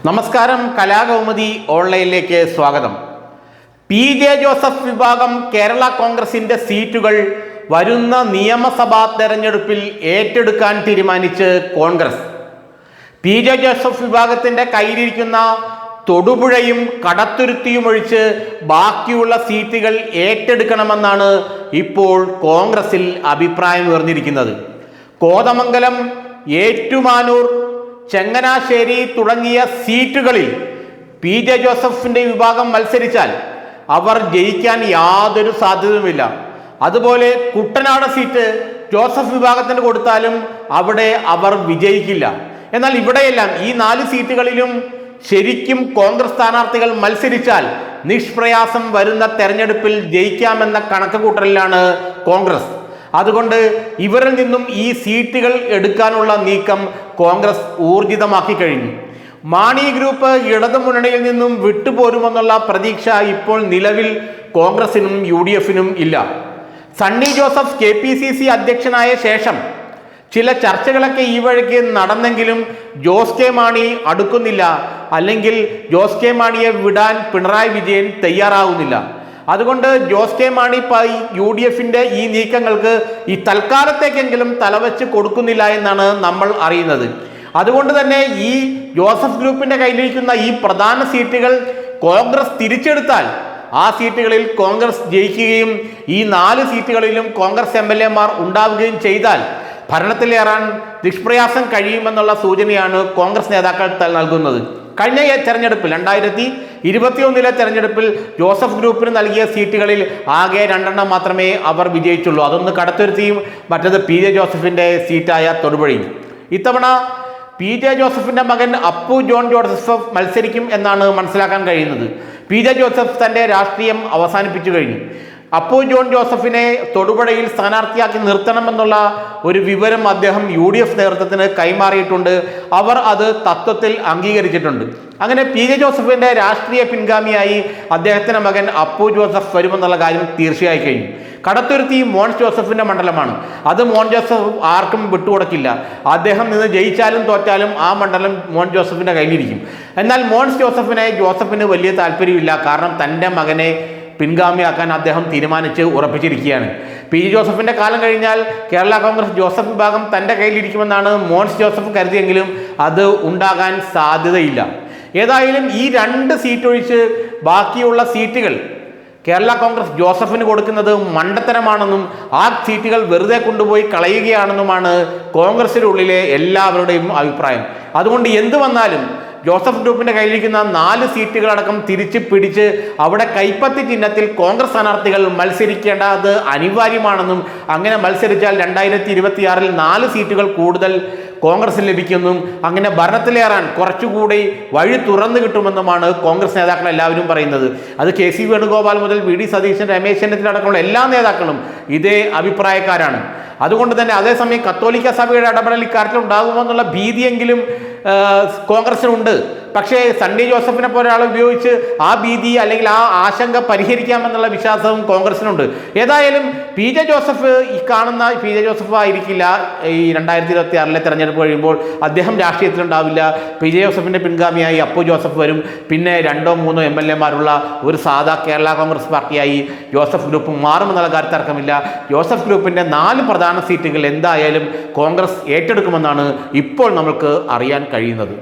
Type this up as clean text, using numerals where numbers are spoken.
നമസ്കാരം, കലാകൗമുദി ഓൺലൈനിലേക്ക് സ്വാഗതം. P J Joseph വിഭാഗം കേരള കോൺഗ്രസിന്റെ സീറ്റുകൾ വരുന്ന നിയമസഭാ തെരഞ്ഞെടുപ്പിൽ ഏറ്റെടുക്കാൻ തീരുമാനിച്ച് കോൺഗ്രസ്. പി ജെ ജോസഫ് വിഭാഗത്തിന്റെ കയ്യിലിരിക്കുന്ന തൊടുപുഴയും കടത്തുരുത്തിയും ഒഴിച്ച് ബാക്കിയുള്ള സീറ്റുകൾ ഏറ്റെടുക്കണമെന്നാണ് ഇപ്പോൾ കോൺഗ്രസിൽ അഭിപ്രായം ഉയർന്നിരിക്കുന്നത്. കോതമംഗലം, ഏറ്റുമാനൂർ, ചങ്ങനാശ്ശേരി തുടങ്ങിയ സീറ്റുകളിൽ പി ജെ ജോസഫിന്റെ വിഭാഗം മത്സരിച്ചാൽ അവർ ജയിക്കാൻ യാതൊരു സാധ്യതയുമില്ല. അതുപോലെ കുട്ടനാട് സീറ്റ് ജോസഫ് വിഭാഗത്തിന് കൊടുത്താലും അവിടെ അവർ വിജയിക്കില്ല. എന്നാൽ ഇവിടെയെല്ലാം ഈ 4 സീറ്റുകളിലും ശരിക്കും കോൺഗ്രസ് സ്ഥാനാർത്ഥികൾ മത്സരിച്ചാൽ നിഷ്പ്രയാസം വരുന്ന തെരഞ്ഞെടുപ്പിൽ ജയിക്കാമെന്ന കണക്കുകൂട്ടലിലാണ് കോൺഗ്രസ്. അതുകൊണ്ട് ഇവരിൽ നിന്നും ഈ സീറ്റുകൾ എടുക്കാനുള്ള നീക്കം കോൺഗ്രസ് ഊർജിതമാക്കി കഴിഞ്ഞു. മാണി ഗ്രൂപ്പ് ഇടതുമുന്നണിയിൽ നിന്നും വിട്ടുപോരുമെന്നുള്ള പ്രതീക്ഷ ഇപ്പോൾ നിലവിൽ കോൺഗ്രസിനും UDF-നും ഇല്ല. സണ്ണി ജോസഫ് KPCC അധ്യക്ഷനായ ശേഷം ചില ചർച്ചകളൊക്കെ ഈ വഴിക്ക് നടന്നെങ്കിലും ജോസ് കെ മാണി അടുക്കുന്നില്ല, അല്ലെങ്കിൽ ജോസ് കെ മാണിയെ വിടാൻ പിണറായി വിജയൻ തയ്യാറാവുന്നില്ല. അതുകൊണ്ട് ജോസ് കെ മാണി UDF-ന്റെ ഈ നീക്കങ്ങൾക്ക് ഈ തൽക്കാലത്തേക്കെങ്കിലും തലവെച്ച് കൊടുക്കുന്നില്ല എന്നാണ് നമ്മൾ അറിയുന്നത്. അതുകൊണ്ട് തന്നെ ഈ ജോസഫ് ഗ്രൂപ്പിന്റെ കയ്യിലിരിക്കുന്ന ഈ പ്രധാന സീറ്റുകൾ കോൺഗ്രസ് തിരിച്ചെടുത്താൽ ആ സീറ്റുകളിൽ കോൺഗ്രസ് ജയിക്കുകയും ഈ 4 സീറ്റുകളിലും കോൺഗ്രസ് MLA-മാർ ഉണ്ടാവുകയും ചെയ്താൽ ഭരണത്തിലേറാൻ നിഷ്പ്രയാസം കഴിയുമെന്നുള്ള സൂചനയാണ് കോൺഗ്രസ് നേതാക്കൾ നൽകുന്നത്. കഴിഞ്ഞ തെരഞ്ഞെടുപ്പിൽ 2021 തെരഞ്ഞെടുപ്പിൽ ജോസഫ് ഗ്രൂപ്പിന് നൽകിയ സീറ്റുകളിൽ ആകെ 2 മാത്രമേ അവർ വിജയിച്ചുള്ളൂ. അതൊന്ന് കടത്തുരുത്തിയും മറ്റത് പി ജെ ജോസഫിന്റെ സീറ്റായ തൊടുപുഴയും. ഇത്തവണ പി ജെ ജോസഫിന്റെ മകൻ അപ്പു ജോൺ ജോസഫ് മത്സരിക്കും എന്നാണ് മനസ്സിലാക്കാൻ കഴിയുന്നത്. പി ജെ ജോസഫ് തന്റെ രാഷ്ട്രീയം അവസാനിപ്പിച്ചു കഴിഞ്ഞു. അപ്പു ജോൺ ജോസഫിനെ തൊടുപുഴയിൽ സ്ഥാനാർത്ഥിയാക്കി നിർത്തണമെന്നുള്ള ഒരു വിവരം അദ്ദേഹം UDF നേതൃത്വത്തിന് കൈമാറിയിട്ടുണ്ട്. അവർ അത് തത്വത്തിൽ അംഗീകരിച്ചിട്ടുണ്ട്. അങ്ങനെ പി ജെ ജോസഫിന്റെ രാഷ്ട്രീയ പിൻഗാമിയായി അദ്ദേഹത്തിന്റെ മകൻ അപ്പു ജോസഫ് വരുമെന്നുള്ള കാര്യം തീർച്ചയായി കഴിഞ്ഞു. കടത്തുരുത്തി മോൻസ് ജോസഫിന്റെ മണ്ഡലമാണ്. അത് മോൻ ജോസഫ് ആർക്കും വിട്ടുകൊടുക്കില്ല. അദ്ദേഹം നിന്ന് ജയിച്ചാലും തോറ്റാലും ആ മണ്ഡലം മോൻ ജോസഫിന്റെ കയ്യിലിരിക്കും. എന്നാൽ മോൻസ് ജോസഫിന് വലിയ താല്പര്യമില്ല. കാരണം തൻ്റെ മകനെ പിൻഗാമിയാക്കാൻ അദ്ദേഹം തീരുമാനിച്ച് ഉറപ്പിച്ചിരിക്കുകയാണ്. പി ജെ ജോസഫിന്റെ കാലം കഴിഞ്ഞാൽ കേരള കോൺഗ്രസ് ജോസഫ് വിഭാഗം തൻ്റെ കയ്യിലിരിക്കുമെന്നാണ് മോൻസ് ജോസഫ് കരുതിയെങ്കിലും അത് ഉണ്ടാകാൻ സാധ്യതയില്ല. ഏതായാലും ഈ 2 സീറ്റ് ഒഴിച്ച് ബാക്കിയുള്ള സീറ്റുകൾ കേരള കോൺഗ്രസ് ജോസഫിന് കൊടുക്കുന്നത് മണ്ടത്തരമാണെന്നും ആ സീറ്റുകൾ വെറുതെ കൊണ്ടുപോയി കളയുകയാണെന്നുമാണ് കോൺഗ്രസിനുള്ളിലെ എല്ലാവരുടെയും അഭിപ്രായം. അതുകൊണ്ട് എന്ത് വന്നാലും ജോസഫ് ഗ്രൂപ്പിന്റെ കയ്യിലിരിക്കുന്ന 4 സീറ്റുകളടക്കം തിരിച്ച് പിടിച്ച് അവിടെ കൈപ്പത്തി ചിഹ്നത്തിൽ കോൺഗ്രസ് സ്ഥാനാർത്ഥികൾ മത്സരിക്കേണ്ടത് അനിവാര്യമാണെന്നും അങ്ങനെ മത്സരിച്ചാൽ 2026 4 സീറ്റുകൾ കൂടുതൽ കോൺഗ്രസ് ലഭിക്കുമെന്നും അങ്ങനെ ഭരണത്തിലേറാൻ കുറച്ചുകൂടി വഴി തുറന്നു കിട്ടുമെന്നുമാണ് കോൺഗ്രസ് നേതാക്കൾ എല്ലാവരും പറയുന്നത്. അത് KC വേണുഗോപാൽ മുതൽ VD സതീശൻ, രമേശ് ചെന്നിത്തല അടക്കമുള്ള എല്ലാ നേതാക്കളും ഇതേ അഭിപ്രായക്കാരാണ്. അതുകൊണ്ട് തന്നെ അതേസമയം കത്തോലിക്ക സഭയുടെ ഇടപെടൽ ഇക്കാര്യത്തിൽ ഉണ്ടാകുമെന്നുള്ള ഭീതിയെങ്കിലും കോൺഗ്രസിനുണ്ട്. പക്ഷേ സണ്ണി ജോസഫിനെ പോലെ ഒരാളെ ഉപയോഗിച്ച് ആ ഭീതി അല്ലെങ്കിൽ ആ ആശങ്ക പരിഹരിക്കാമെന്നുള്ള വിശ്വാസവും കോൺഗ്രസിനുണ്ട്. ഏതായാലും പി ജെ ജോസഫ് ഈ കാണുന്ന പി ജെ ജോസഫ് ആയിരിക്കില്ല ഈ 2026 തെരഞ്ഞെടുപ്പ് കഴിയുമ്പോൾ. അദ്ദേഹം രാഷ്ട്രീയത്തിലുണ്ടാവില്ല. പി ജെ ജോസഫിന്റെ പിൻഗാമിയായി അപ്പു ജോസഫ് വരും. പിന്നെ 2-3 MLA-മാരുള്ള ഒരു സാധാ കേരള കോൺഗ്രസ് പാർട്ടിയായി ജോസഫ് ഗ്രൂപ്പ് മാറുമെന്നുള്ള കാര്യത്തിൽ തർക്കമില്ല. ജോസഫ് ഗ്രൂപ്പിന്റെ 4 പ്രധാന സീറ്റുകൾ എന്തായാലും കോൺഗ്രസ് ഏറ്റെടുക്കുമെന്നാണ് ഇപ്പോൾ നമുക്ക് അറിയാൻ കഴിയുന്നത്.